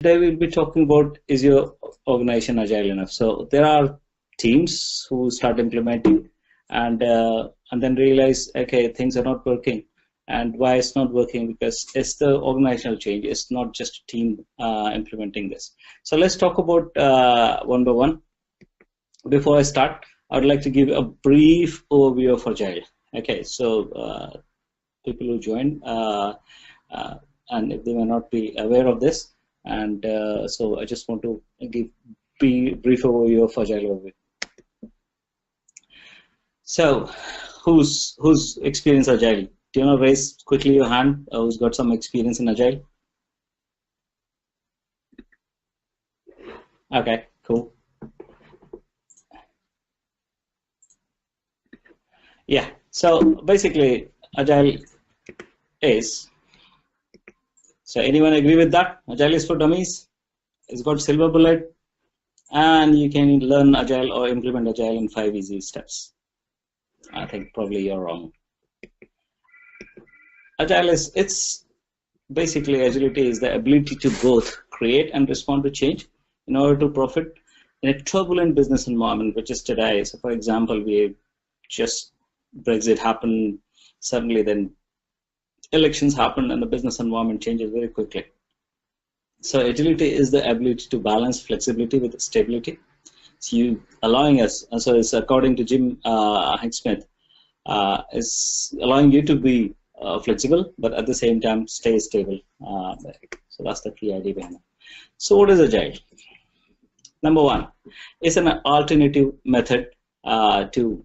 today we'll be talking about, is your organization agile enough? So there are teams who start implementing and then realize, okay, things are not working. And why it's not working? Because it's the organizational change. It's not just a team implementing this. So let's talk about one by one. Before I start, I would like to give a brief overview of Agile. Okay, so people who join, and if they may not be aware of this, and so I just want to give brief overview of Agile overview. So, who's experienced Agile? Do you want to raise quickly your hand? Who's got some experience in Agile? Okay, cool. Yeah. So basically, Agile is. So anyone agree with that? Agile is for dummies. It's got silver bullet, and you can learn Agile or implement Agile in 5 easy steps. I think probably you're wrong. Agile is, it's basically, agility is the ability to both create and respond to change in order to profit in a turbulent business environment, which is today. So for example, we just Brexit happened suddenly, then elections happen, and the business environment changes very quickly. So agility is the ability to balance flexibility with stability. So you allowing us, so it's according to Jim Hicksmith, is allowing you to be flexible, but at the same time stay stable. So that's the key idea behind it. So what is Agile? Number one, it's an alternative method to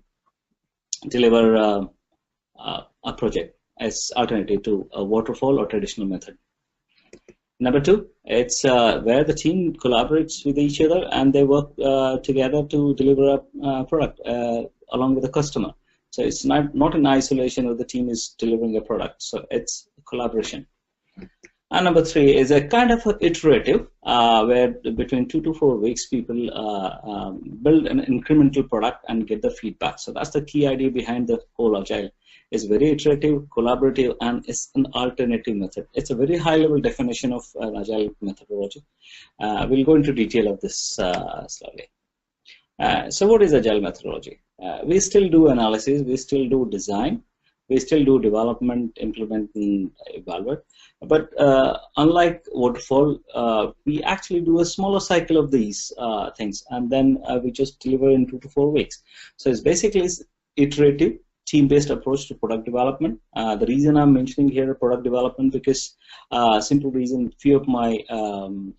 deliver a project as alternative to a waterfall or traditional method. Number two, it's where the team collaborates with each other and they work together to deliver a product along with the customer. So it's not in isolation where the team is delivering a product. So it's collaboration. And number three is a kind of iterative, where between 2 to 4 weeks, people build an incremental product and get the feedback. So that's the key idea behind the whole Agile. It's very iterative, collaborative, and it's an alternative method. It's a very high-level definition of an Agile methodology. We'll go into detail of this slowly. So what is Agile methodology? We still do analysis, we still do design, we still do development, implement, and evaluate. But unlike waterfall, we actually do a smaller cycle of these things, and then we just deliver in 2 to 4 weeks. So it's basically iterative, team-based approach to product development. The reason I'm mentioning here product development because simple reason, few of my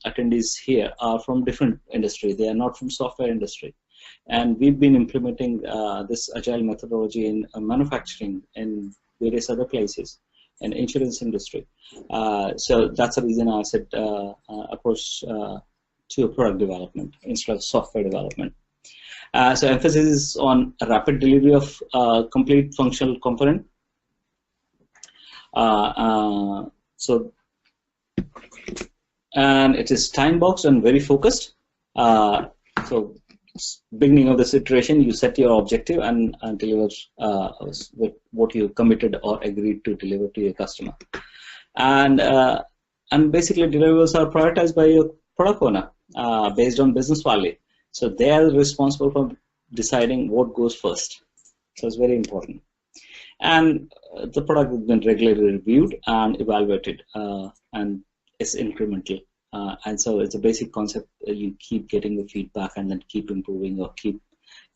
attendees here are from different industry. They are not from software industry. And we've been implementing this Agile methodology in manufacturing and various other places, and insurance industry. So that's the reason I said approach to a product development instead of software development. So emphasis is on a rapid delivery of complete functional component. And it is time boxed and very focused. So beginning of this iteration, you set your objective and deliver with what you committed or agreed to deliver to your customer. And basically deliverables are prioritized by your product owner based on business value. So they are responsible for deciding what goes first. So it's very important. And the product has been regularly reviewed and evaluated, and it's incremental. And so it's a basic concept. You keep getting the feedback and then keep improving or keep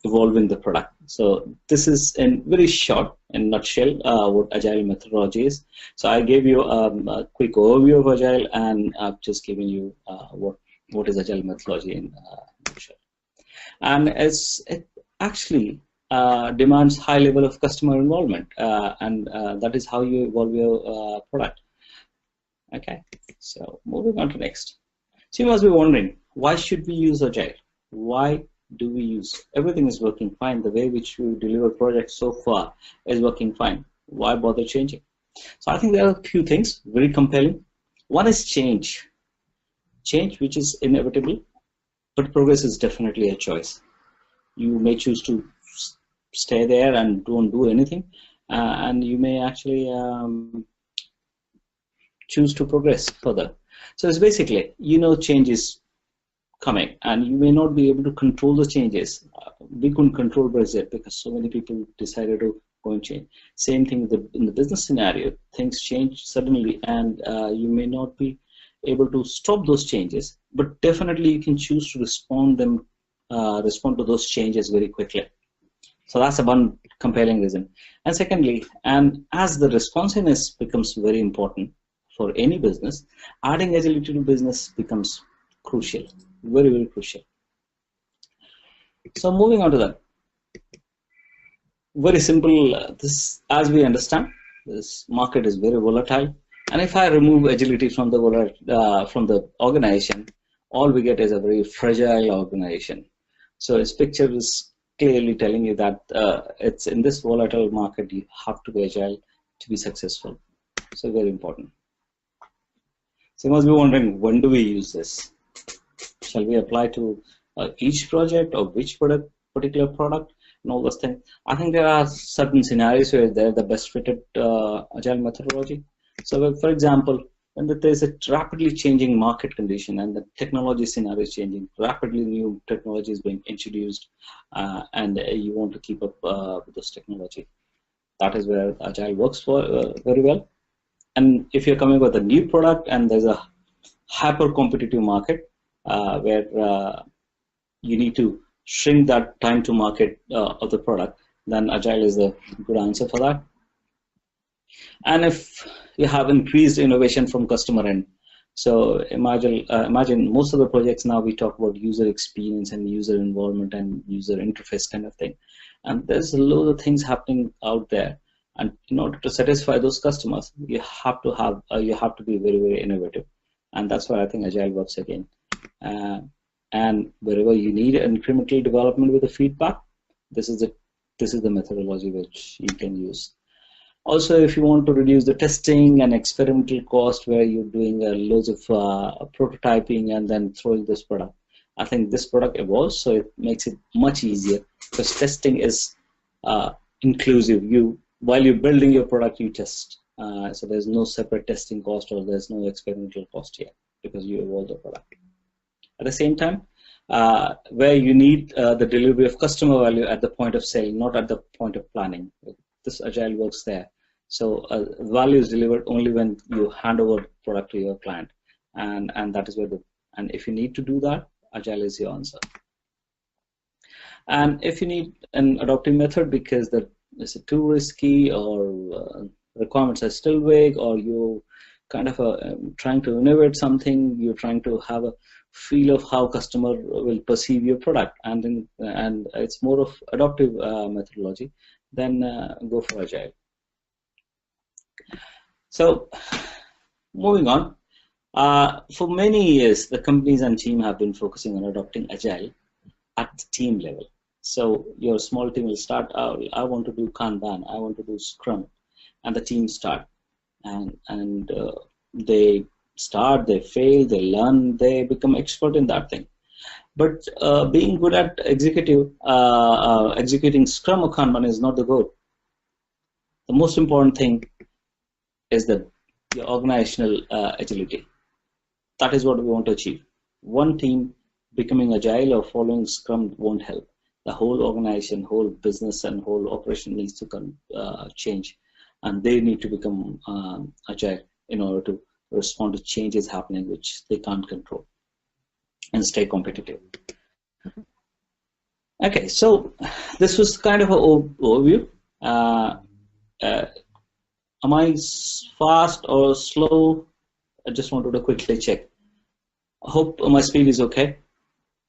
evolving the product. So this is in very short, in nutshell, what Agile methodology is. So I gave you a quick overview of Agile, and I've just given you what is Agile methodology in nutshell. And it actually demands high level of customer involvement, and that is how you evolve your product. Okay, so moving on to next. So you must be wondering, why should we use Agile? Why do we use? Everything is working fine. The way which we deliver projects so far is working fine. Why bother changing? So I think there are a few things very compelling. One is change. Change which is inevitable, but progress is definitely a choice. You may choose to stay there and don't do anything, and you may actually choose to progress further. So it's basically, change is coming, and you may not be able to control the changes. We couldn't control Brexit because so many people decided to go and change. Same thing in the business scenario. Things change suddenly, and you may not be able to stop those changes, but definitely you can choose to respond to those changes very quickly. So that's one compelling reason. And secondly, and as the responsiveness becomes very important for any business, adding agility to business becomes crucial, very, very crucial. So moving on to that, very simple. This, as we understand, this market is very volatile, and if I remove agility from the organization, all we get is a very fragile organization. So this picture is clearly telling you that it's in this volatile market you have to be agile to be successful. So very important. So you must be wondering, when do we use this? Shall we apply to each project or which particular product and all those things? I think there are certain scenarios where they're the best fitted agile methodology. So for example, when there's a rapidly changing market condition and the technology scenario is changing, rapidly new technology is being introduced, and you want to keep up with this technology, that is where agile works for very well. And if you're coming with a new product and there's a hyper competitive market where you need to shrink that time to market of the product, then agile is a good answer for that. And if you have increased innovation from customer end, so imagine most of the projects now we talk about user experience and user involvement and user interface kind of thing, and there's a lot of things happening out there. And in order to satisfy those customers, you have to be very, very innovative, and that's why I think agile works again. And wherever you need incremental development with the feedback, this is the methodology which you can use. Also, if you want to reduce the testing and experimental cost where you're doing loads of prototyping and then throwing this product, I think this product evolves, so it makes it much easier because testing is inclusive. While you're building your product, you test. So there's no separate testing cost or there's no experimental cost here because you evolve the product. At the same time, where you need the delivery of customer value at the point of sale, not at the point of planning. This agile works there. So value is delivered only when you hand over product to your client, and that is where and if you need to do that, agile is your answer. And if you need an adaptive method because that is too risky or requirements are still vague, or you kind of trying to innovate something, you're trying to have a feel of how customer will perceive your product, and it's more of adaptive methodology, then go for agile. So moving on, for many years the companies and team have been focusing on adopting agile at the team level. So your small team will start, I want to do Kanban, I want to do Scrum, and the team start, and they start, they fail, they learn, they become expert in that thing. But being good at executing Scrum or Kanban is not the goal. The most important thing is the organizational agility. That is what we want to achieve. One team becoming agile or following Scrum won't help. The whole organization, whole business, and whole operation needs to change, and they need to become agile in order to respond to changes happening which they can't control and stay competitive. Okay, so this was kind of an overview. Am I fast or slow? I just wanted to quickly check. I hope my speed is okay.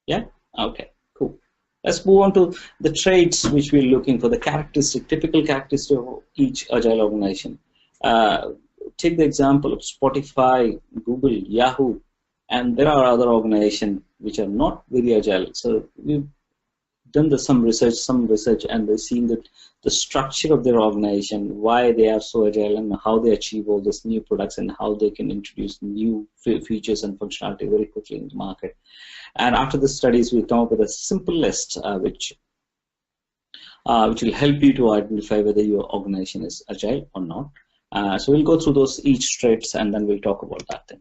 Yeah? Okay, cool. Let's move on to the traits which we're looking for, the typical characteristic of each agile organization. Take the example of Spotify, Google, Yahoo, and there are other organizations which are not very agile. So we've done some research, and we've seen that the structure of their organization, why they are so agile, and how they achieve all these new products, and how they can introduce new features and functionality very quickly in the market. And after the studies, we come up with a simple list which will help you to identify whether your organization is agile or not. So we'll go through those each traits, and then we'll talk about that thing.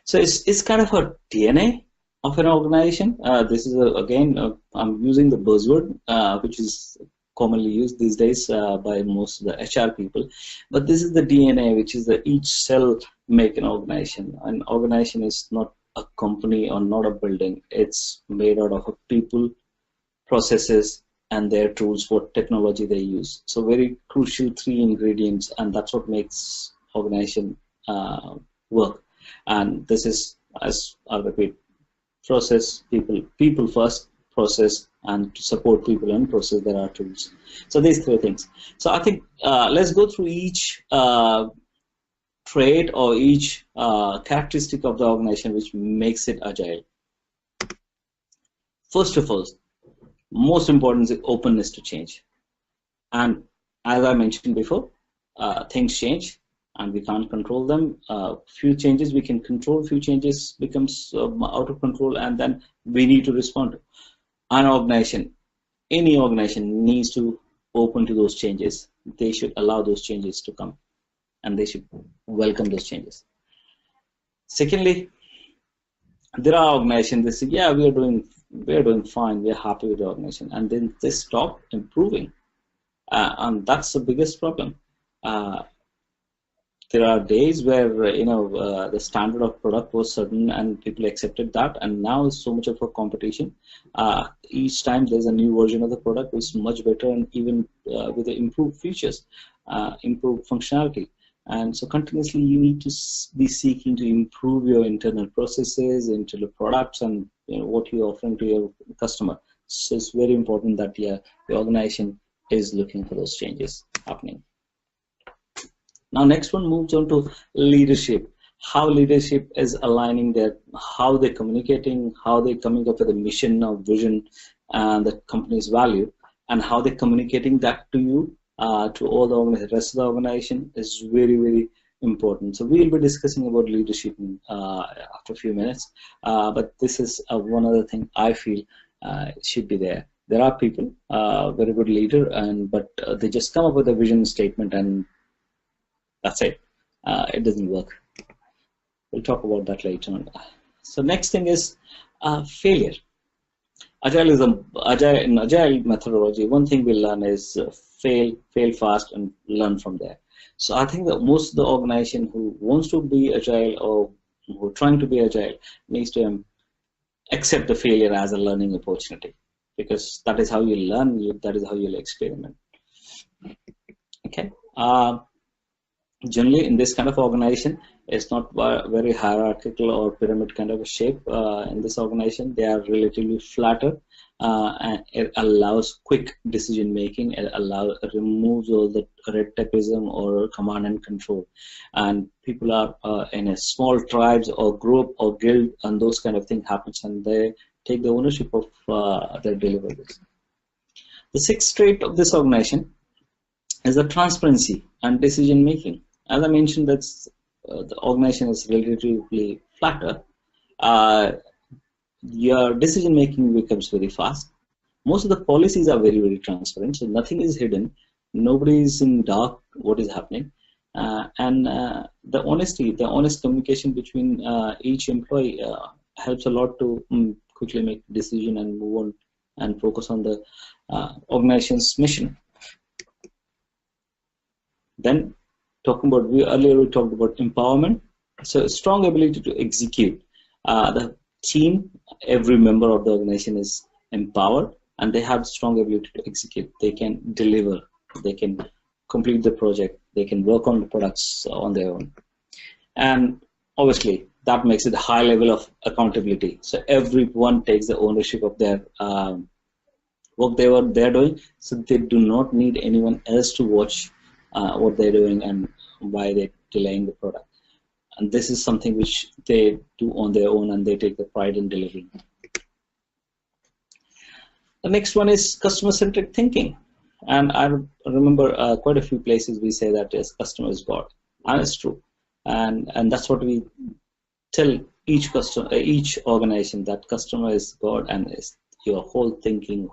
So it's kind of a DNA of an organization. This is again, I'm using the buzzword, which is commonly used these days by most of the HR people. But this is the DNA, which is the each cell make an organization. An organization is not a company or not a building. It's made out of people, processes, and their tools, what technology they use. So very crucial three ingredients, and that's what makes organization work. And this is, as I repeat, process, people first, process, and to support people and process, there are tools. So these three things. So I think let's go through each trait or each characteristic of the organization which makes it agile. First of all, most important is openness to change. And as I mentioned before, things change and we can't control them. Few changes we can control, few changes becomes out of control, and then we need to respond to. An organization, any organization needs to open to those changes. They should allow those changes to come, and they should welcome those changes. Secondly, there are organizations that say, yeah, we are doing fine, we are happy with the organization, and then they stop improving, and that's the biggest problem. There are days where the standard of product was certain and people accepted that, and now it's so much of a competition. Each time there's a new version of the product which is much better, and even with the improved features, improved functionality. And so continuously you need to be seeking to improve your internal processes, internal products, and what you're offering to your customer. So it's very important that the organization is looking for those changes happening. Now, next one moves on to leadership. How leadership is aligning their, how they're communicating, how they're coming up with a mission or vision and the company's value, and how they're communicating that to you, to all the rest of the organization is very, very important. So we'll be discussing about leadership after a few minutes, but this is one other thing I feel should be there. There are people, very good leader, but they just come up with a vision statement and that's it. It doesn't work. We'll talk about that later on. So next thing is failure. In agile methodology, one thing we learn is fail fast, and learn from there. So I think that most of the organization who wants to be agile or who are trying to be agile needs to accept the failure as a learning opportunity, because that is how you learn. That is how you'll experiment. Okay. Generally, in this kind of organization, it's not very hierarchical or pyramid kind of a shape. In this organization, they are relatively flatter, and it allows quick decision making. It removes all the red tapeism or command and control, and people are in a small tribes or group or guild, and those kind of things happens, and they take the ownership of their deliverables. The sixth trait of this organization is the transparency and decision making. As I mentioned, that's the organization is relatively flatter. Your decision making becomes very fast. Most of the policies are very, very transparent, so nothing is hidden. Nobody is in dark what is happening, and the honest communication between each employee helps a lot to quickly make decision and move on and focus on the organization's mission. Then, earlier we talked about empowerment. So strong ability to execute. The team, every member of the organization is empowered, and they have strong ability to execute. They can deliver. They can complete the project. They can work on the products on their own. And obviously, that makes it a high level of accountability. So everyone takes the ownership of their work they're doing. So they do not need anyone else to watch what they're doing and why they're delaying the product. And this is something which they do on their own, and they take the pride in delivering. The next one is customer-centric thinking. And I remember quite a few places we say that yes, customer is God, and it's true. And that's what we tell each organization, that customer is God, and is your whole thinking,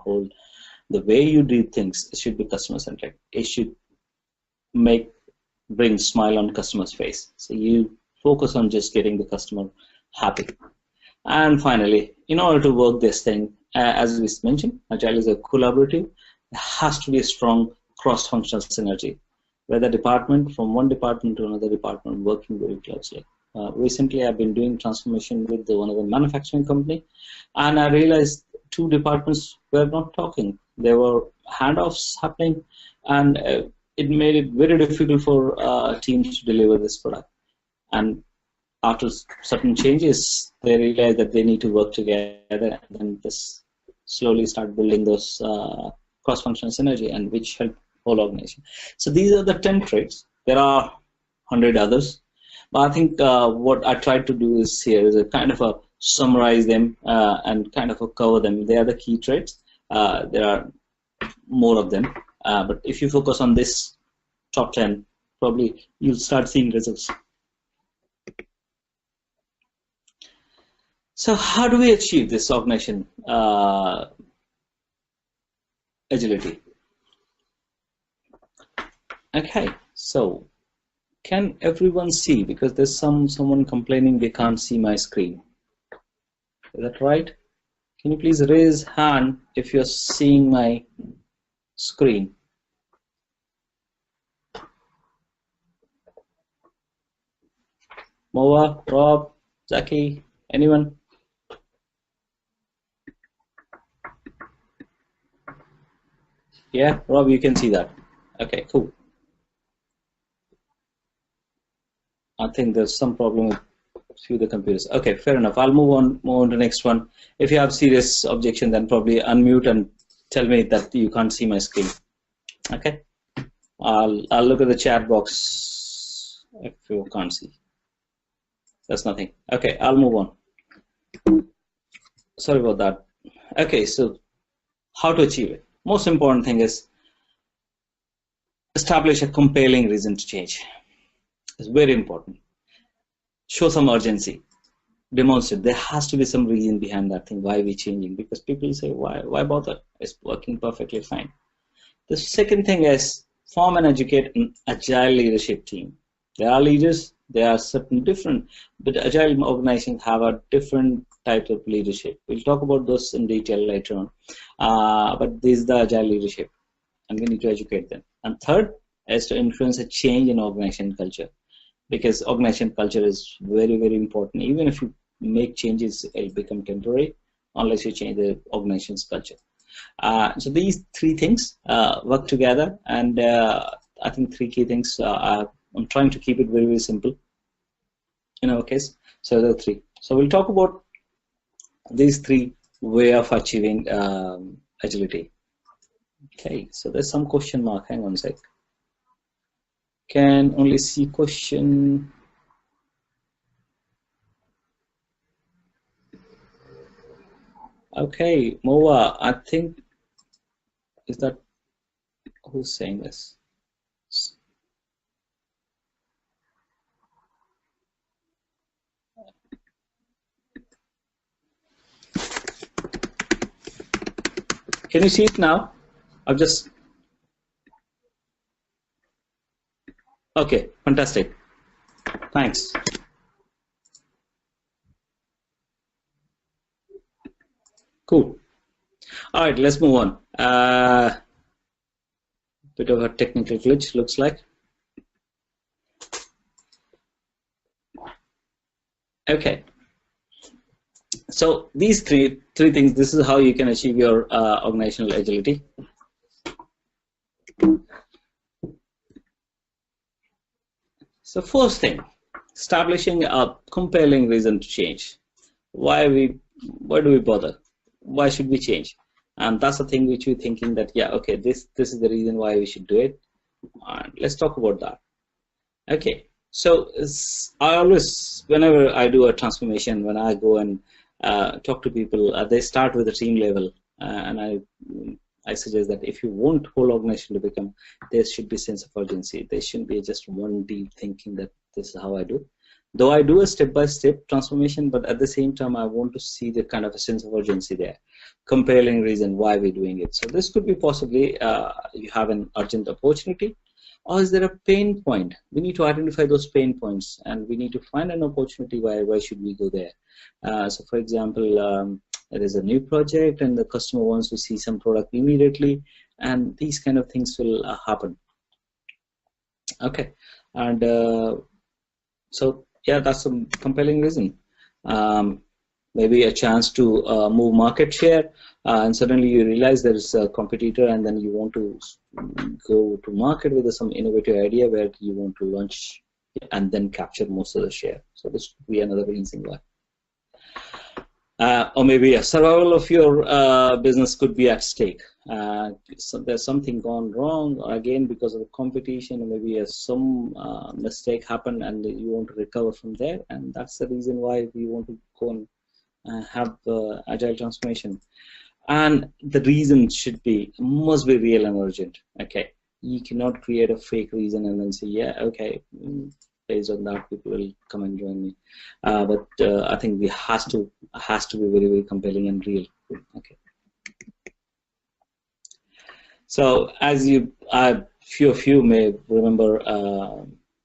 the way you do things should be customer-centric. It should bring smile on customer's face. So you focus on just getting the customer happy. And finally, in order to work this thing, as we mentioned, Agile is a collaborative. There has to be a strong cross-functional synergy, where the department, from one department to another department, working very closely. Recently, I've been doing transformation with one of the manufacturing company, and I realized two departments were not talking. There were handoffs happening, and it made it very difficult for teams to deliver this product. And after certain changes, they realize that they need to work together, and then this slowly start building those cross-functional synergy, and which help whole organization. So these are the 10 traits. There are 100 others, but I think what I tried to do is here is a kind of a summarize them and kind of a cover them. They are the key traits. There are more of them, but if you focus on this top 10, probably you'll start seeing results. So how do we achieve this organization agility? Okay, so can everyone see? Because there's someone complaining they can't see my screen. Is that right? Can you please raise hand if you're seeing my screen? Moa, Rob, Zaki, anyone? Yeah, Rob, you can see that. Okay, cool. I think there's some problem with a few of the computers. Okay, fair enough. I'll move on to the next one. If you have serious objection, then probably unmute and tell me that you can't see my screen. Okay, I'll look at the chat box if you can't see. That's nothing. Okay, I'll move on. Sorry about that. Okay, so how to achieve it? Most important thing is establish a compelling reason to change. It's very important. Show some urgency. Demonstrate. There has to be some reason behind that thing. Why are we changing? Because people say, why bother? It's working perfectly fine. The second thing is form and educate an agile leadership team. There are leaders. There are certain different, but agile organizations have a different type of leadership. We'll talk about those in detail later on. But this is the agile leadership, and we need to educate them. And third is to influence a change in organization culture, because organization culture is very, very important. Even if you make changes, it'll become temporary unless you change the organization's culture. So these three things work together, and I think three key things. I'm trying to keep it very, very simple in our case. So there are three. So we'll talk about these three way of achieving agility. Okay, so there's some question mark. Hang on a sec. Can only see question. Okay, Moa, I think, is that who's saying this? Can you see it now? I've just. Okay, fantastic. Thanks. Cool. All right, let's move on. Bit of a technical glitch, looks like. Okay. So these three things. This is how you can achieve your organizational agility. So first thing, establishing a compelling reason to change. Why do we bother? Why should we change? And that's the thing which we're thinking that, yeah, okay, this is the reason why we should do it. And let's talk about that. Okay, so I always, whenever I do a transformation, when I go and talk to people, they start with the team level, and I suggest that if you want whole organization to become, there should be sense of urgency. There shouldn't be just one deep thinking that this is how I do. Though I do a step-by-step transformation, but at the same time, I want to see the kind of a sense of urgency there, compelling reason why we're doing it. So this could be possibly you have an urgent opportunity, Or is there a pain point? We need to identify those pain points, and we need to find an opportunity. Why should we go there? So for example, there is a new project and the customer wants to see some product immediately, and these kind of things will happen. Okay, and so yeah, that's a compelling reason. Maybe a chance to move market share, and suddenly you realize there's a competitor, and then you want to go to market with some innovative idea where you want to launch and then capture most of the share. So this could be another reason why. Or maybe a survival of your business could be at stake. So there's something gone wrong, again, because of the competition, or maybe some mistake happened and you want to recover from there, and that's the reason why we want to go and have agile transformation. And the reason must be real and urgent. Okay, you cannot create a fake reason and then say, yeah, okay, based on that people will come and join me. But I think we has to be very, very compelling and real. Okay. So as few of you may remember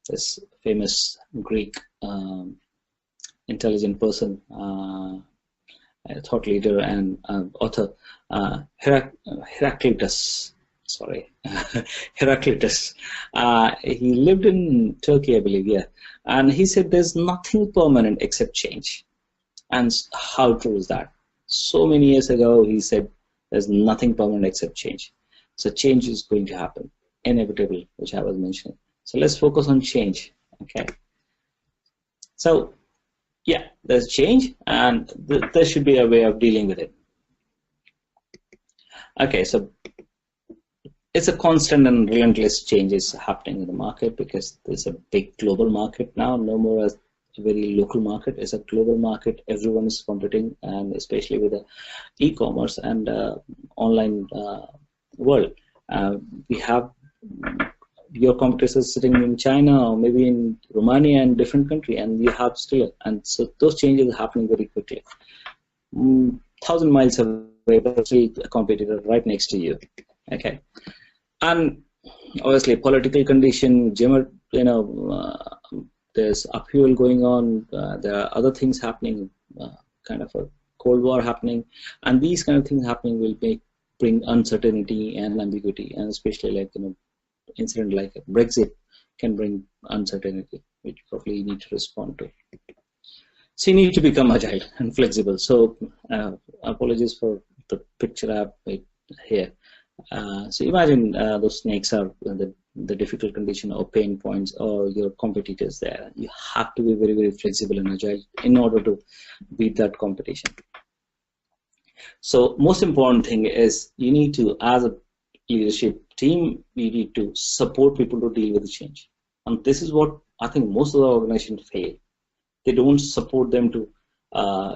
this famous Greek intelligent person, thought leader and author, Heraclitus. Sorry, Heraclitus. He lived in Turkey, I believe, yeah. And he said there's nothing permanent except change. And how true is that? So many years ago, he said there's nothing permanent except change. So change is going to happen, inevitable, which I was mentioning. So let's focus on change, okay? So yeah, there's change, and there should be a way of dealing with it. Okay, so it's a constant and relentless changes happening in the market, because there's a big global market now, no more as a very local market. It's a global market. Everyone is competing, and especially with the e-commerce and online world. We have your competitors sitting in China or maybe in Romania and different country, and you have still, and so those changes are happening very quickly. 1,000 miles away, but still a competitor right next to you. Okay, and obviously political condition, there's upheaval going on. There are other things happening, kind of a Cold War happening, and these kind of things happening will bring uncertainty and ambiguity, and especially incident like Brexit can bring uncertainty, which probably you need to respond to. So you need to become agile and flexible. So apologies for the picture I have made here. So imagine those snakes are the difficult condition or pain points or your competitors there. You have to be very, very flexible and agile in order to beat that competition. So most important thing is you need to, as a leadership team, we need to support people to deal with the change. And this is what I think most of the organizations fail. They don't support them to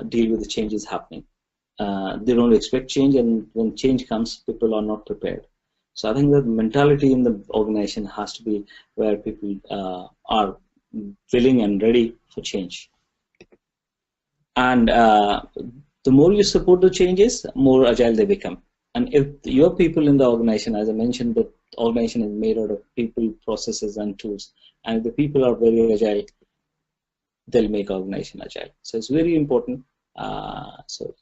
deal with the changes happening. They don't expect change, and when change comes, people are not prepared. So I think the mentality in the organization has to be where people are willing and ready for change. And the more you support the changes, more agile they become. And if your people in the organization, as I mentioned, the organization is made out of people, processes, and tools, and if the people are very agile, they'll make organization agile. So it's very important. So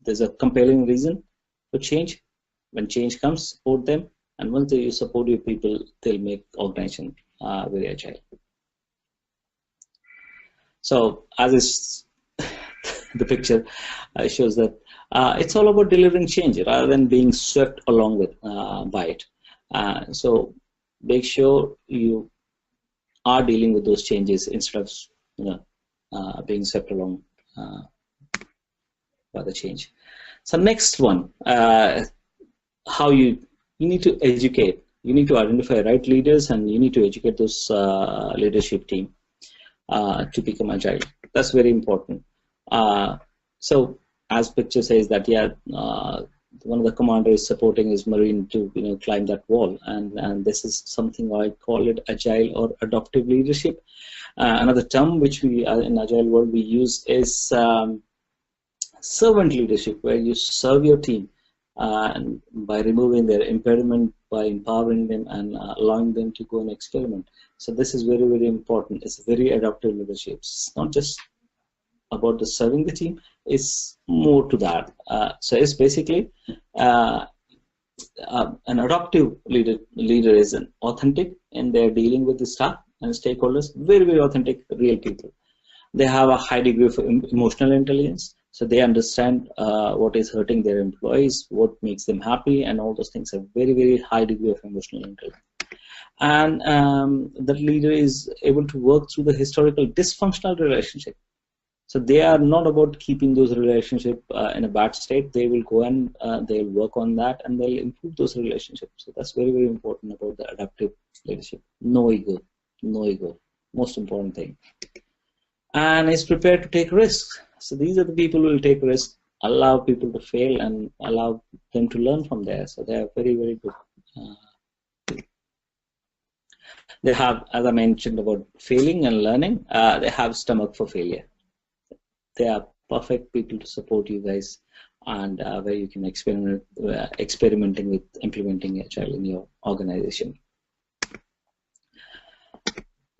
there's a compelling reason for change. When change comes, support them, and once you support your people, they'll make organization very agile. So as is the picture shows that it's all about delivering change rather than being swept along with by it. So make sure you are dealing with those changes instead of being swept along by the change. So next one, how you need to educate. You need to identify right leaders, and you need to educate those leadership team to become agile. That's very important. So as picture says that, yeah, one of the commanders supporting his marine to climb that wall, and this is something I call it agile or adaptive leadership. Another term which we in agile world we use is servant leadership, where you serve your team and by removing their impediment, by empowering them and allowing them to go and experiment. So this is very, very important. It's very adaptive leadership. It's not just about the serving the team, it's more to that. So it's basically uh, an adaptive leader is an authentic and they're dealing with the staff and stakeholders, very, very authentic, real people. They have a high degree of emotional intelligence, so they understand what is hurting their employees, what makes them happy, and all those things. A very, very high degree of emotional intelligence. And the leader is able to work through the historical dysfunctional relationship. So they are not about keeping those relationships in a bad state. They will go and they'll work on that and they'll improve those relationships. So that's very, very important about the adaptive leadership. No ego, no ego. Most important thing. And is prepared to take risks. So these are the people who will take risks, allow people to fail, and allow them to learn from there. So they are very, very good. They have, as I mentioned about failing and learning, they have stomach for failure. They are perfect people to support you guys, and where you can experimenting with implementing Agile in your organization.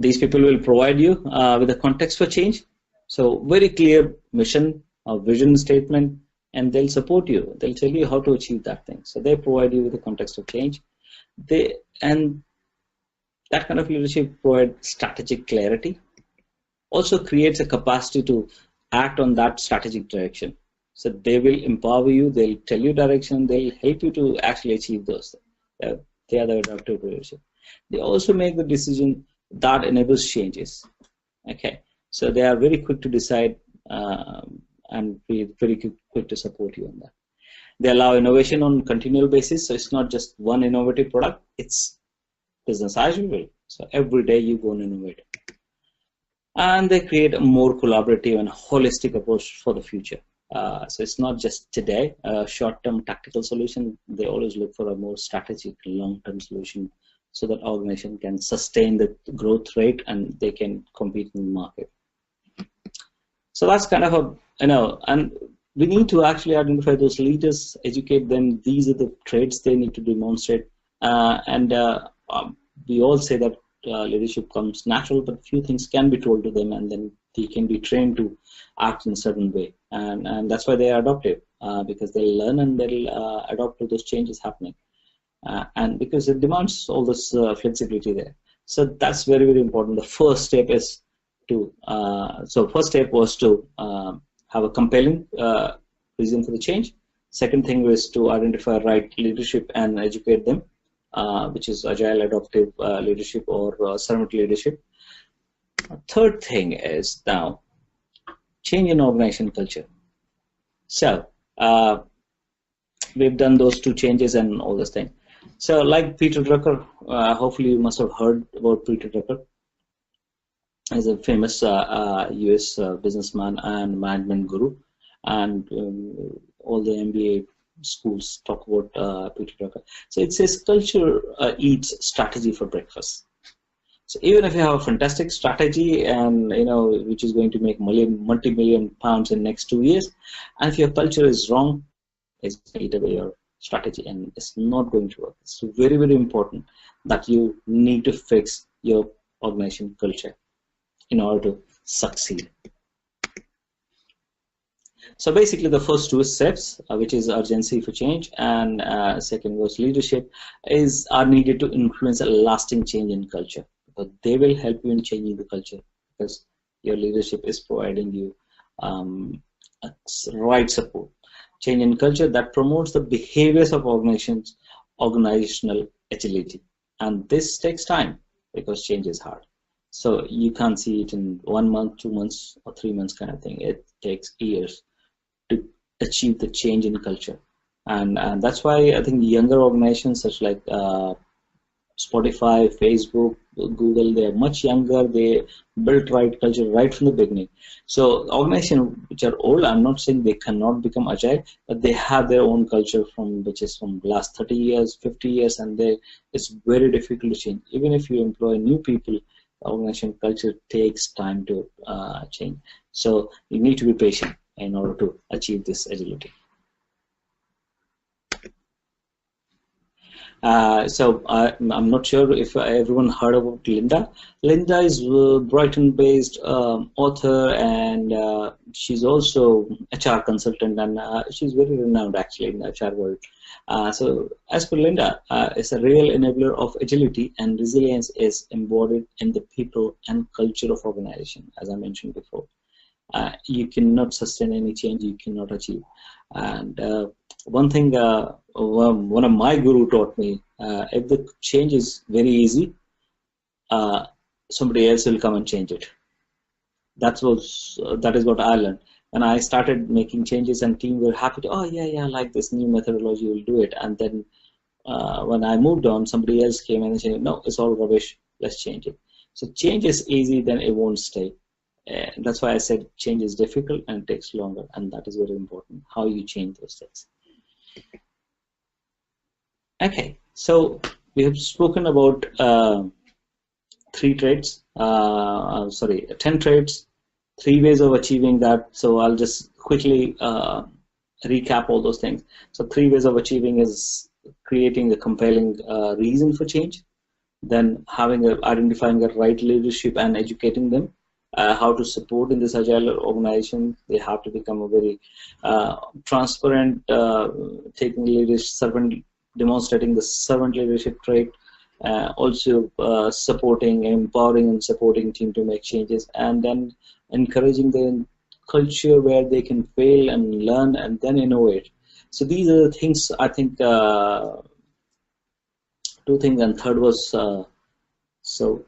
These people will provide you with a context for change. So very clear mission or vision statement, and they'll support you. They'll tell you how to achieve that thing. So they provide you with a context of change. And that kind of leadership provides strategic clarity. Also creates a capacity to act on that strategic direction. So they will empower you, they'll tell you direction, they'll help you to actually achieve those things. They are the adaptive leadership. They also make the decision that enables changes. Okay, so they are very quick to decide and be very quick to support you on that. They allow innovation on continual basis, so it's not just one innovative product, it's business as usual. So every day you go and innovate. And they create a more collaborative and holistic approach for the future. So it's not just today, a short-term tactical solution. They always look for a more strategic, long-term solution so that organization can sustain the growth rate and they can compete in the market. So that's kind of a, and we need to actually identify those leaders, educate them. These are the traits they need to demonstrate. We all say that leadership comes natural, but few things can be told to them, and then they can be trained to act in a certain way. And that's why they are adaptive, because they'll learn and they'll adapt to those changes happening. And because it demands all this flexibility there. So that's very, very important. The first step is to, first step was to have a compelling reason for the change. Second thing was to identify right leadership and educate them, which is agile adaptive leadership or servant leadership. Third thing is now change in organization culture. So we've done those two changes and all this thing. So like Peter Drucker, hopefully you must have heard about Peter Drucker. He's a famous US businessman and management guru, and all the MBA schools talk about Peter Drucker. So it says culture eats strategy for breakfast. So even if you have a fantastic strategy and which is going to make multi-million pounds in next 2 years, and if your culture is wrong, it's going to eat away your strategy and it's not going to work. It's very, very important that you need to fix your organization culture in order to succeed. So basically the first two steps, which is urgency for change and second was leadership, are needed to influence a lasting change in culture, because they will help you in changing the culture, because your leadership is providing you right support. Change in culture that promotes the behaviors of organizational agility, and this takes time because change is hard. So you can't see it in 1 month, 2 months, or 3 months kind of thing. It takes years to achieve the change in culture, and that's why I think younger organizations such like Spotify, Facebook, Google, they are much younger. They built right culture right from the beginning. So organizations which are old, I'm not saying they cannot become agile, but they have their own culture which is from last 30 years, 50 years, and it's very difficult to change. Even if you employ new people, organization culture takes time to change. So you need to be patient in order to achieve this agility. I'm not sure if everyone heard about Linda. Linda is Brighton-based author, and she's also HR consultant, and she's very renowned actually in the HR world. So as for Linda, it's a real enabler of agility, and resilience is embodied in the people and culture of organization, as I mentioned before. You cannot sustain any change you cannot achieve. And one thing one of my guru taught me, if the change is very easy, somebody else will come and change it. That is what I learned. When I started making changes and team were happy to, oh yeah, I like this new methodology, we'll do it. And then when I moved on, somebody else came and said, no, it's all rubbish, let's change it. So change is easy, then it won't stay. That's why I said change is difficult and takes longer, and that is very important, how you change those things. Okay, so we have spoken about 10 traits, 3 ways of achieving that. So I'll just quickly recap all those things. So 3 ways of achieving is creating a compelling reason for change, then identifying the right leadership and educating them, how to support in this agile organization. They have to become a very transparent, taking leadership, demonstrating the servant leadership trait, also supporting, empowering and supporting team to make changes, and then encouraging the culture where they can fail and learn and then innovate. So these are the things, I think, 2 things, and third was so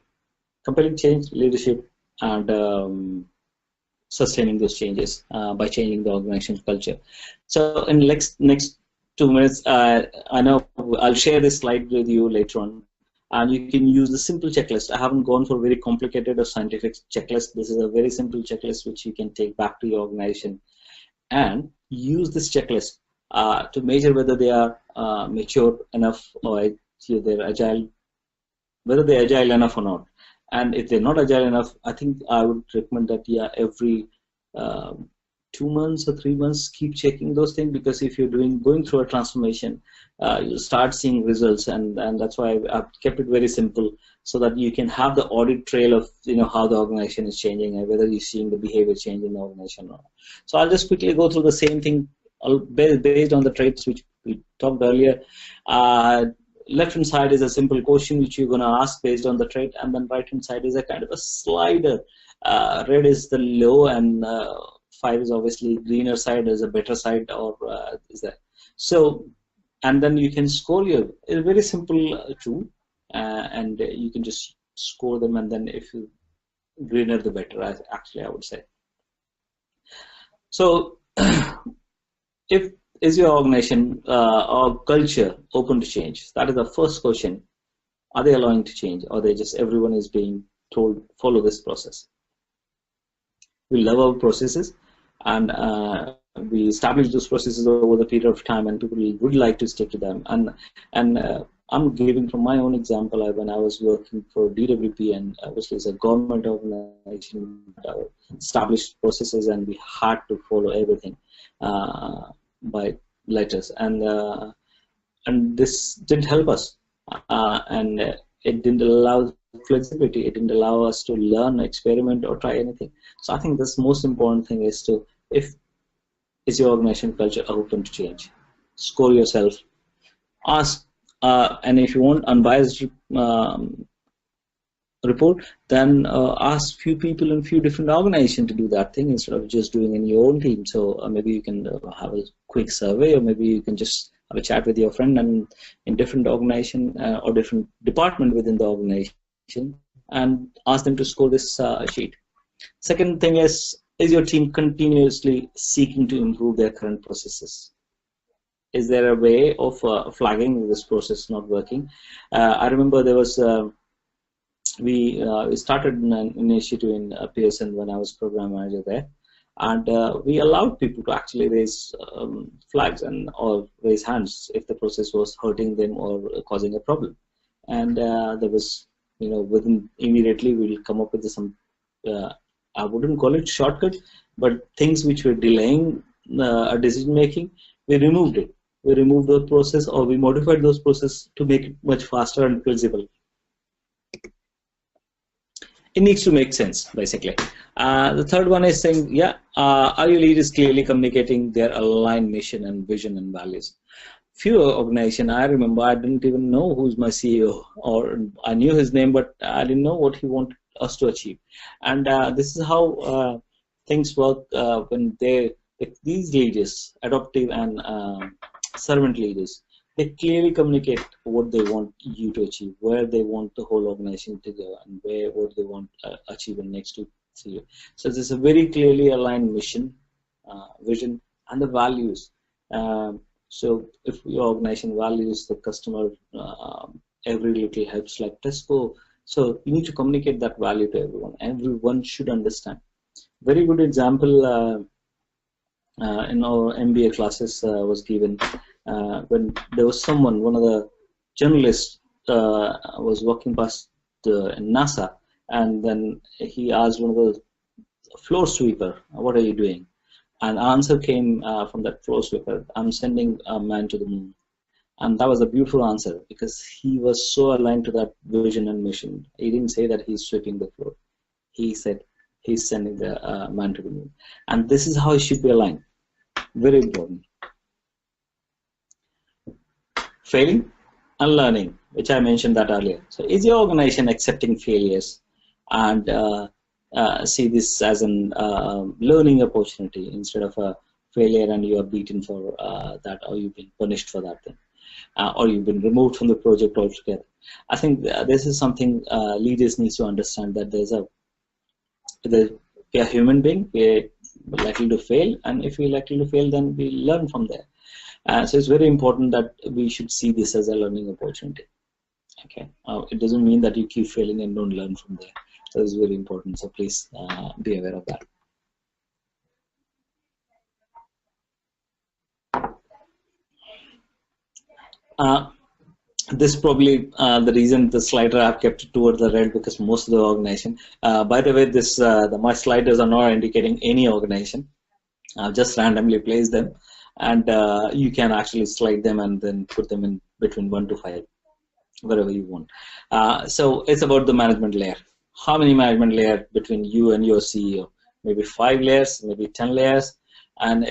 compelling change, leadership, and sustaining those changes by changing the organization culture. So in next 2 minutes, I know I'll share this slide with you later on, and you can use the simple checklist. I haven't gone for very complicated or scientific checklist. This is a very simple checklist which you can take back to your organization and use this checklist to measure whether they are mature enough, or they're agile, whether they're agile enough or not. And if they're not agile enough, I think I would recommend that every 2 months or 3 months, keep checking those things, because if you're going through a transformation, you'll start seeing results, and that's why I've kept it very simple, so that you can have the audit trail of how the organization is changing and whether you're seeing the behavior change in the organization or not. So I'll just quickly go through the same thing based on the traits which we talked earlier. Left-hand side is a simple question which you're going to ask based on the trait, and then right-hand side is a kind of a slider. Red is the low, and 5 is obviously greener side is a better side, or is that so? And then you can score it's a very simple tool, and you can just score them, and then if you greener the better, actually I would say. So is your organization or culture open to change? That is the first question. Are they allowing to change, or everyone is being told follow this process? We love our processes, and we establish those processes over the period of time, and people would like to stick to them. And I'm giving from my own example. When I was working for DWP, and obviously it's a government organization, established processes, and we had to follow everything by letters, and this didn't help us, and it didn't allow flexibility. It didn't allow us to learn, experiment, or try anything. So I think this most important thing is is your organization culture open to change? Score yourself, ask, and if you want unbiased report, then ask few people in few different organizations to do that thing instead of just doing in your own team. So maybe you can have a quick survey, or maybe you can just have a chat with your friend and in different organization or different department within the organization, and ask them to score this sheet. Second thing is your team continuously seeking to improve their current processes? Is there a way of flagging this process not working? I remember there was we started an initiative in Pearson when I was program manager there, and we allowed people to actually raise flags or raise hands if the process was hurting them or causing a problem. And there was, immediately we'll come up with some, I wouldn't call it shortcut, but things which were delaying a decision making, we removed it. we remove those process or we modified those process to make it much faster and feasible. It needs to make sense, basically. The third one is saying, yeah, are your leaders clearly communicating their aligned mission and vision and values? Few organization, I remember, I didn't even know who's my CEO, or I knew his name, but I didn't know what he wanted us to achieve. And this is how things work when these leaders, adoptive and servant leaders, they clearly communicate what they want you to achieve, where they want the whole organization to go, and what they want achieve in next 2 3 years. So there's a very clearly aligned mission, vision, and the values. So if your organization values the customer, every little helps, like Tesco. So you need to communicate that value to everyone. Everyone should understand. Very good example in our MBA classes was given when there was someone, one of the journalists was walking past NASA, and then he asked one of the floor sweeper, "What are you doing?" And answer came from that floor sweeper, "I'm sending a man to the moon." And that was a beautiful answer because he was so aligned to that vision and mission. He didn't say that he's sweeping the floor. He said he's sending the man to the moon. And this is how it should be aligned. Very important. Failing and learning, which I mentioned that earlier. So is your organization accepting failures and see this as an learning opportunity instead of a failure and you are beaten for that, or you've been punished for that thing, or you've been removed from the project altogether? I think this is something leaders need to understand, that we are human being, we're likely to fail, and if we're likely to fail, then we learn from there. So it's very important that we should see this as a learning opportunity. Okay, it doesn't mean that you keep failing and don't learn from there. That is very important. So please be aware of that. This probably the reason the slider I've kept it towards the red, because most of the organization. By the way, this my sliders are not indicating any organization. I've just randomly placed them, and you can actually slide them and then put them in between 1 to 5, wherever you want. So it's about the management layer. How many management layers between you and your CEO? Maybe 5 layers, maybe 10 layers. And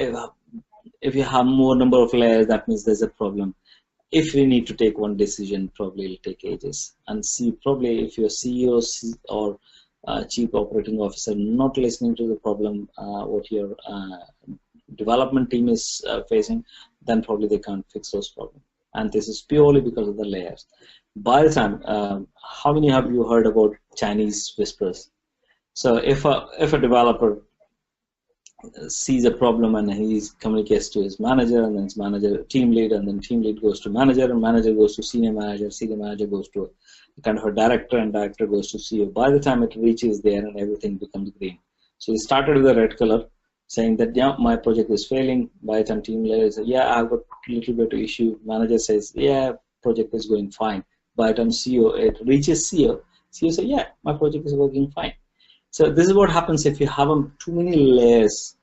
if you have more number of layers, that means there's a problem. If we need to take one decision, probably it'll take ages. And see, probably if your CEO or Chief Operating Officer not listening to the problem, what your development team is facing, then probably they can't fix those problems. And this is purely because of the layers. By the time, how many have you heard about Chinese whispers? So if a developer sees a problem and he communicates to his manager, and then his manager, team lead, and then team lead goes to manager, and manager goes to senior manager goes to kind of a director, and director goes to CEO. By the time it reaches there, and everything becomes green. So he started with a red color, saying that, yeah, my project is failing. By the time team leader says, yeah, I've got a little bit of issue. Manager says, yeah, project is going fine. By the time CEO, it reaches CEO. CEO says, yeah, my project is working fine. So this is what happens if you have too many layers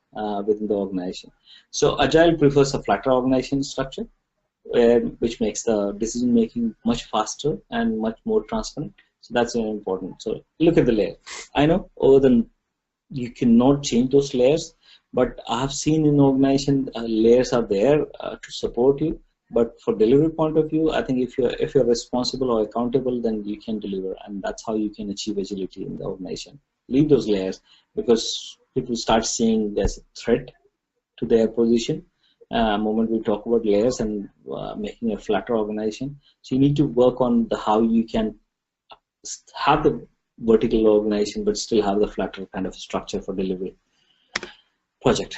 within the organization. So Agile prefers a flatter organization structure, which makes the decision making much faster and much more transparent. So that's very important. So look at the layer. I know you cannot change those layers, but I have seen in organization layers are there to support you. But for delivery point of view, I think if you're responsible or accountable, then you can deliver, and that's how you can achieve agility in the organization. Leave those layers, because people start seeing there's a threat to their position. Moment we talk about layers and making a flatter organization, so you need to work on how you can have the vertical organization, but still have the flatter kind of structure for delivery project.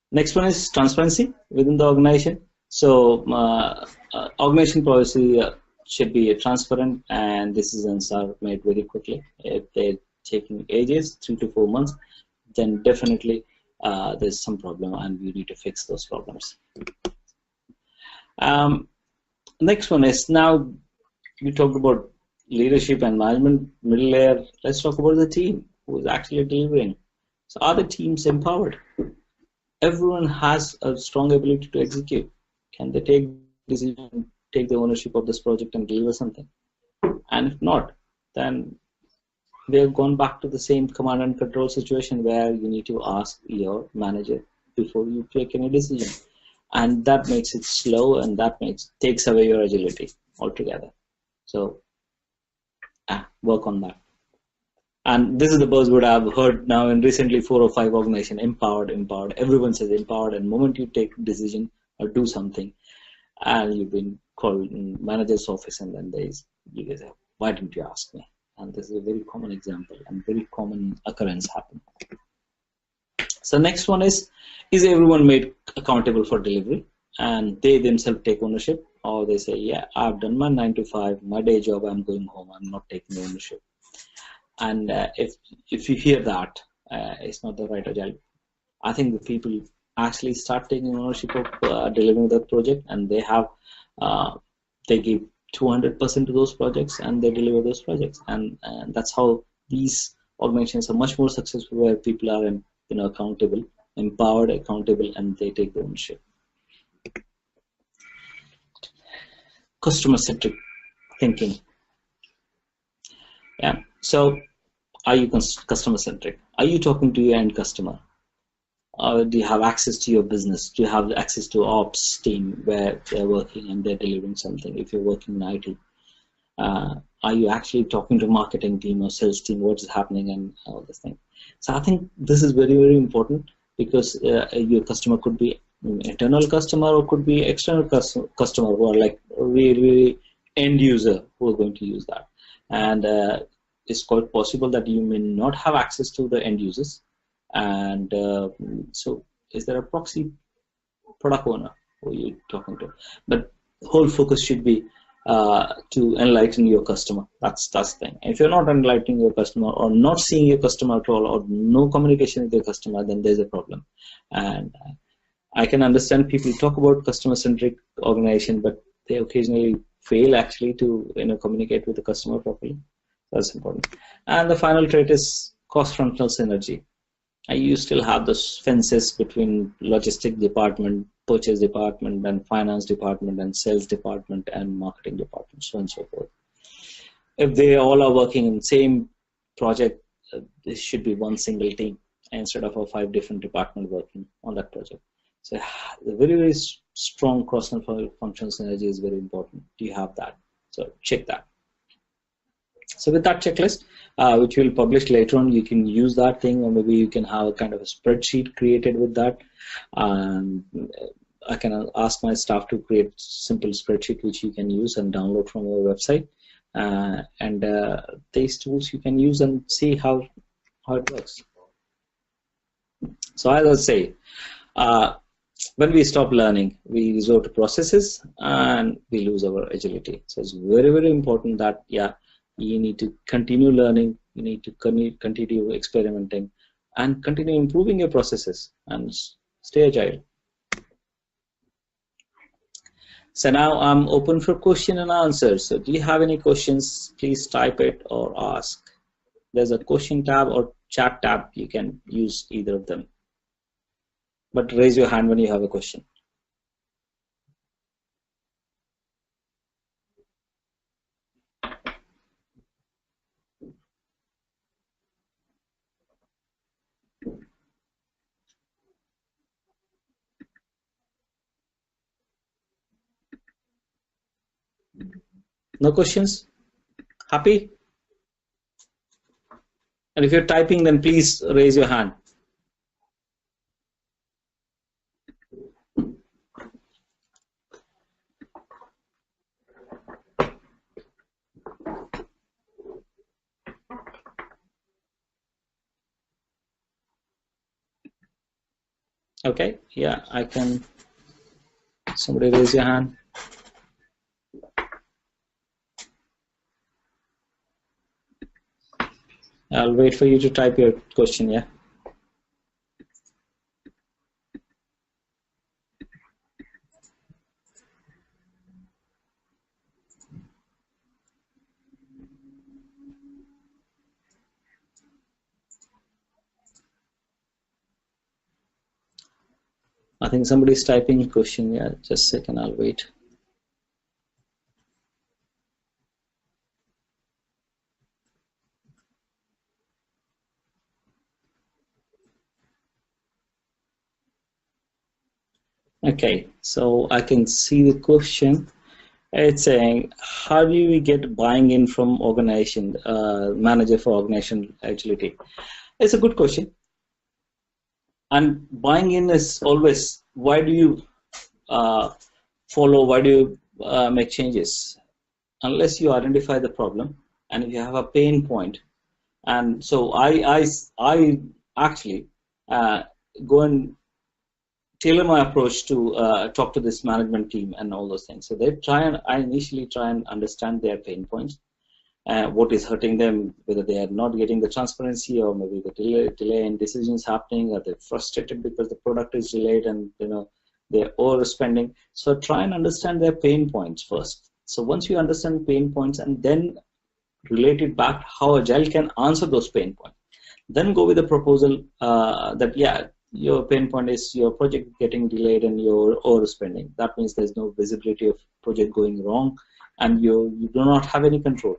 Next one is transparency within the organization. So organization policy should be transparent, and decisions are made very quickly. If they're taking ages, 3 to 4 months, then definitely there's some problem, and we need to fix those problems. Next one is, now we talked about leadership and management, middle layer. Let's talk about the team who is actually delivering. So are the teams empowered? everyone has a strong ability to execute. Can they take decision and take the ownership of this project and deliver something? And if not, then we have gone back to the same command and control situation where you need to ask your manager before you take any decision, and that makes it slow, and that takes away your agility altogether. So work on that. And this is the buzzword I've heard now in recently 4 or 5 organizations: empowered, empowered. Everyone says empowered, and the moment you take decision or do something, and you've been called in manager's office, and then you guys say, why didn't you ask me? And this is a very common example and very common occurrence happen. So next one is everyone made accountable for delivery, and they themselves take ownership, or they say, yeah, I've done my 9 to 5, my day job, I'm going home, I'm not taking ownership. And if you hear that, it's not the right agile. I think the people actually start taking ownership of delivering the project, and they give 200% to those projects, and they deliver those projects, and that's how these organizations are much more successful, where people are accountable, empowered, accountable, and they take the ownership. Customer-centric thinking. Yeah. So, are you customer-centric? Are you talking to your end customer? Do you have access to your business? Do you have access to ops team where they're working and they're delivering something? If you're working in IT, are you actually talking to marketing team or sales team? What's happening and all this thing? So I think this is very, very important, because your customer could be internal customer or could be external customer who are like really end user who are going to use that. And it's quite possible that you may not have access to the end users. And so is there a proxy product owner who you're talking to? But the whole focus should be to enlighten your customer. That's the thing. If you're not enlightening your customer, or not seeing your customer at all, or no communication with your customer, then there's a problem. And I can understand people talk about customer-centric organization, but they occasionally fail actually to communicate with the customer properly. That's important. And the final trait is cross-functional synergy. You still have those fences between logistic department, purchase department, and finance department, and sales department, and marketing department, so on and so forth. If they all are working in the same project, this should be one single team instead of 5 different departments working on that project. So the very, very strong cross-functional synergy is very important. Do you have that? So check that. So with that checklist, which we'll publish later on, you can use that thing, or maybe you can have a kind of a spreadsheet created with that. I can ask my staff to create simple spreadsheet which you can use and download from our website. And these tools you can use and see how it works. So as I say, when we stop learning, we resort to processes and we lose our agility. So it's very, very important that, yeah, you need to continue learning, you need to continue experimenting, and continue improving your processes and stay agile. So now I'm open for question and answers. So do you have any questions? Please type it or ask. There's a question tab or chat tab. You can use either of them. But raise your hand when you have a question. No questions? Happy? And if you're typing, then please raise your hand. Okay, yeah, I can. Somebody raise your hand. I'll wait for you to type your question, yeah. I think somebody's typing a question. Yeah, just a second, I'll wait. Okay, so I can see the question. It's saying, how do we get buying in from organization, manager for organization agility? It's a good question. And buying in is always, why do you uh, follow, why do you make changes? Unless you identify the problem and if you have a pain point. And so I actually uh, go and tailor my approach to talk to this management team and all those things. So I initially try and understand their pain points, what is hurting them, whether they are not getting the transparency or maybe the delay in decisions happening, or they're frustrated because the product is delayed and they're overspending. So try and understand their pain points first. So once you understand pain points and then relate it back how Agile can answer those pain points, then go with a proposal that, yeah, your pain point is your project getting delayed and you're overspending. That means there's no visibility of project going wrong and you do not have any control.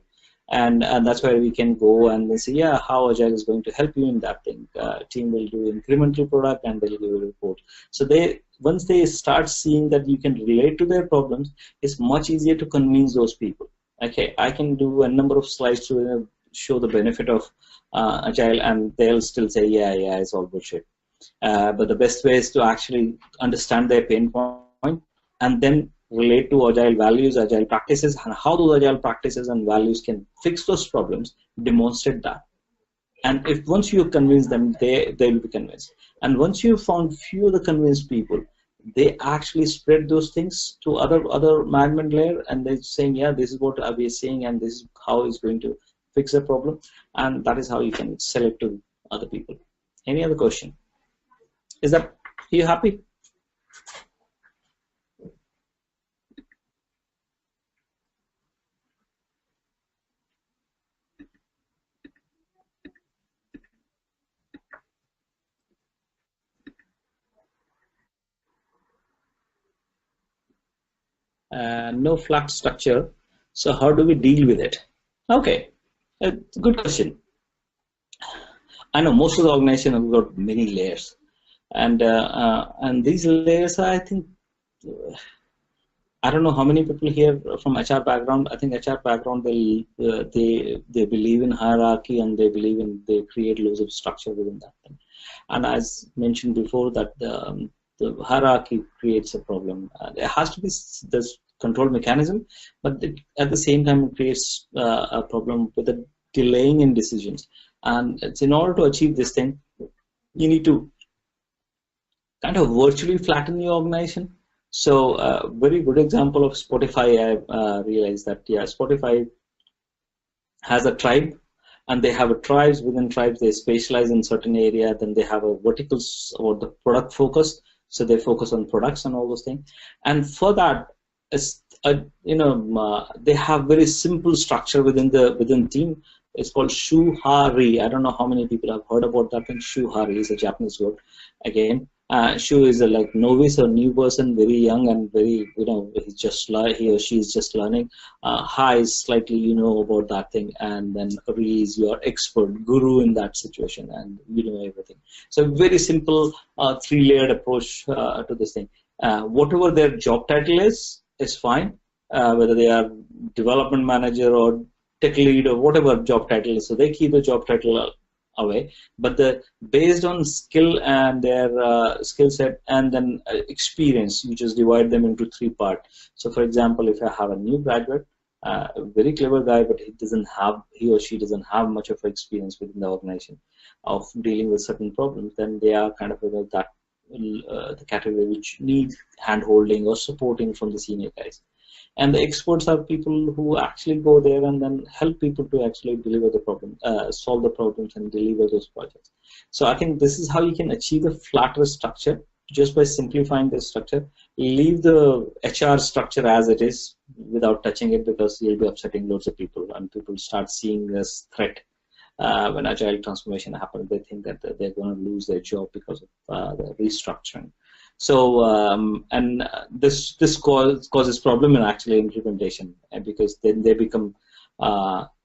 And that's where we can go and then say, yeah, how Agile is going to help you in that thing. Team will do incremental product and they'll give a report. So once they start seeing that you can relate to their problems, it's much easier to convince those people. Okay, I can do a number of slides to show the benefit of Agile, and they'll still say, yeah, it's all bullshit. But the best way is to actually understand their pain point and then relate to Agile values, Agile practices, and how those Agile practices and values can fix those problems, demonstrate that. And if once you convince them, they will be convinced. And once you found few of the convinced people, they actually spread those things to other management layer, and they're saying, yeah, this is what we are saying, and this is how it's going to fix the problem, and that is how you can sell it to other people. Any other question? Is that, are you happy? No flat structure. So how do we deal with it? Okay, good question. I know most of the organization have got many layers, and these layers, I think, I don't know how many people here from HR background. I think HR background, they believe in hierarchy and they create loads of structure within that thing. And as mentioned before, that the hierarchy creates a problem. There has to be this control mechanism, but at the same time it creates a problem with the delaying in decisions. And it's in order to achieve this thing, you need to kind of virtually flatten your organization. So very good example of Spotify, I realized that, yeah, Spotify has a tribe, and they have a tribes within tribes. They specialize in certain area. Then they have a verticals or the product focus. So they focus on products and all those things. And for that, it's they have very simple structure within team. It's called shuhari. I don't know how many people have heard about that thing. Shuhari is a Japanese word. Again, Shu is a like novice or new person, very young and very, he or she is just learning. Ha is slightly about that thing, and then Ri is your expert, guru in that situation, and you know everything. So very simple three-layered approach to this thing. Whatever their job title is fine, whether they are development manager or tech lead or whatever job title is. So they keep the job title away, but based on skill and their skill set and then experience, you just divide them into three parts. So for example, if I have a new graduate, a very clever guy, but he or she doesn't have much of experience within the organization of dealing with certain problems, then they are kind of the category which need hand holding or supporting from the senior guys. And the experts are people who actually go there and then help people to actually deliver the problem, solve the problems and deliver those projects. So I think this is how you can achieve a flatter structure, just by simplifying the structure. Leave the HR structure as it is without touching it, because you'll be upsetting loads of people and people start seeing this threat. When agile transformation happens, they think that they're going to lose their job because of the restructuring. So and this causes problem in actually implementation, because then they become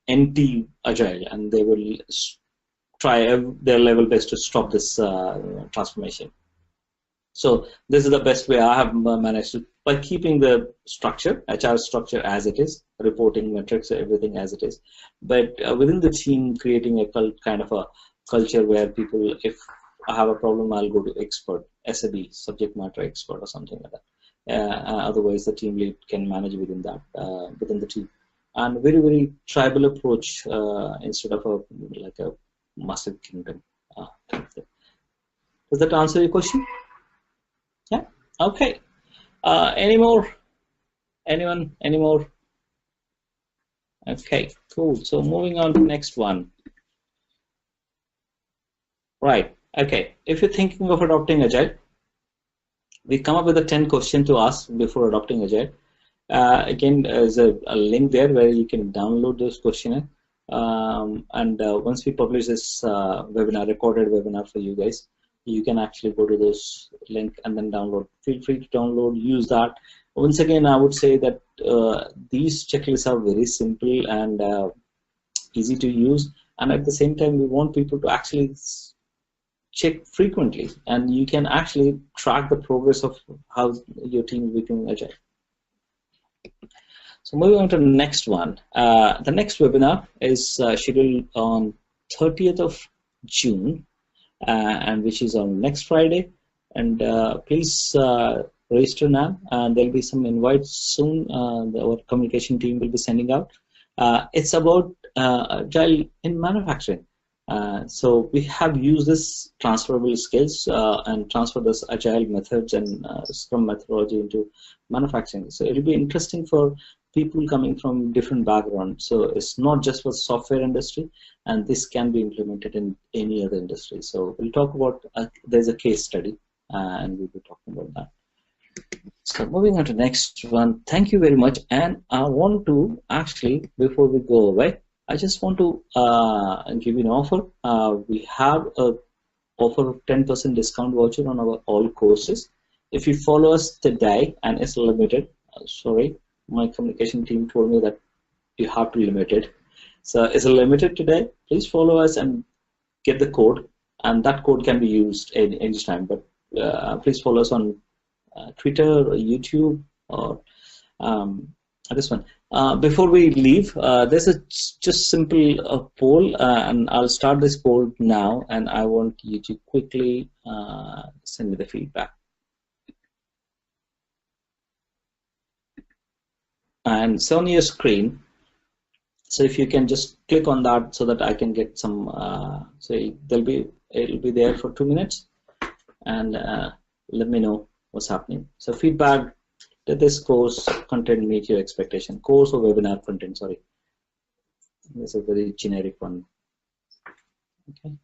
anti-agile, and they will try their level best to stop this transformation. So this is the best way I have managed to, by keeping the structure, HR structure as it is, reporting metrics, everything as it is, but within the team creating a kind of a culture where people, if I have a problem, I'll go to expert, SAB, subject matter expert, or something like that. Otherwise, the team lead can manage within that, within the team, and very very tribal approach instead of a like a massive kingdom. Does that answer your question? Yeah. Okay. Any more? Anyone? Any more? Okay. Cool. So moving on to the next one. Right. Okay. If you're thinking of adopting Agile, we come up with a 10 question to ask before adopting Agile. Again, there's a link there where you can download those questionnaire. And once we publish this webinar, recorded webinar for you guys, you can actually go to this link and then download. Feel free to download, use that. Once again, I would say that these checklists are very simple and easy to use, and at the same time, we want people to actually check frequently, and you can actually track the progress of how your team is becoming agile. So moving on to the next one. The next webinar is scheduled on 30th of June, and which is on next Friday. And please register now, and there'll be some invites soon. Our communication team will be sending out. It's about Agile in manufacturing. So we have used this transferable skills and transfer this Agile methods and Scrum methodology into manufacturing. So it'll be interesting for people coming from different backgrounds. So it's not just for software industry, and this can be implemented in any other industry. So we'll talk about, there's a case study, and we'll be talking about that. So moving on to the next one. Thank you very much. And I want to actually, before we go away, I just want to give you an offer. We have a offer of 10% discount voucher on our all courses. If you follow us today, and it's limited, sorry, my communication team told me that you have to limit it. So it's limited today. Please follow us and get the code, and that code can be used any time. But please follow us on Twitter or YouTube or this one. Before we leave, there's a just simple poll, and I'll start this poll now, and I want you to quickly send me the feedback. And it's on your screen, so if you can just click on that so that I can get some. So it'll be there for 2 minutes, and let me know what's happening. So feedback: did this course content meet your expectation? Course or webinar content? Sorry, this is a very generic one. Okay.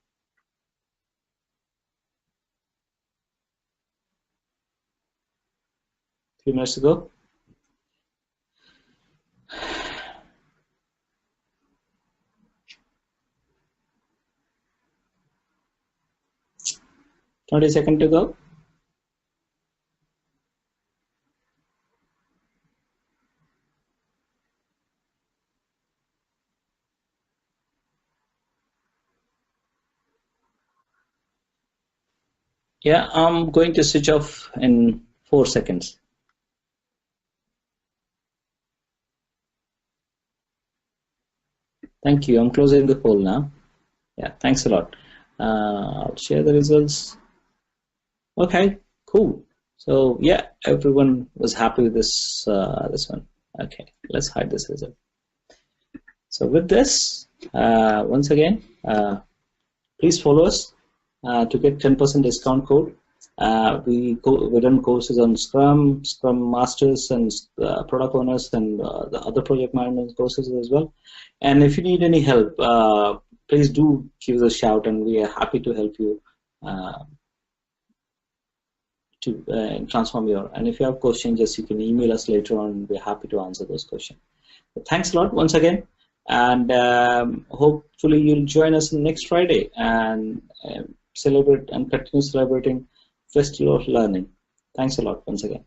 Few minutes to go. 20 seconds to go. Yeah, I'm going to switch off in 4 seconds. Thank you. I'm closing the poll now. Yeah, thanks a lot. I'll share the results. Okay, cool. So yeah, everyone was happy with this this one. Okay, let's hide this result. So with this, once again, please follow us to get 10% discount code. We run courses on Scrum, Scrum Masters, and product owners, and the other project management courses as well. And if you need any help, please do give us a shout, and we are happy to help you to transform your. And if you have questions, just you can email us later on. We're happy to answer those questions. But thanks a lot once again, and hopefully you'll join us next Friday and celebrate and continue celebrating Festival of Learning. Thanks a lot once again.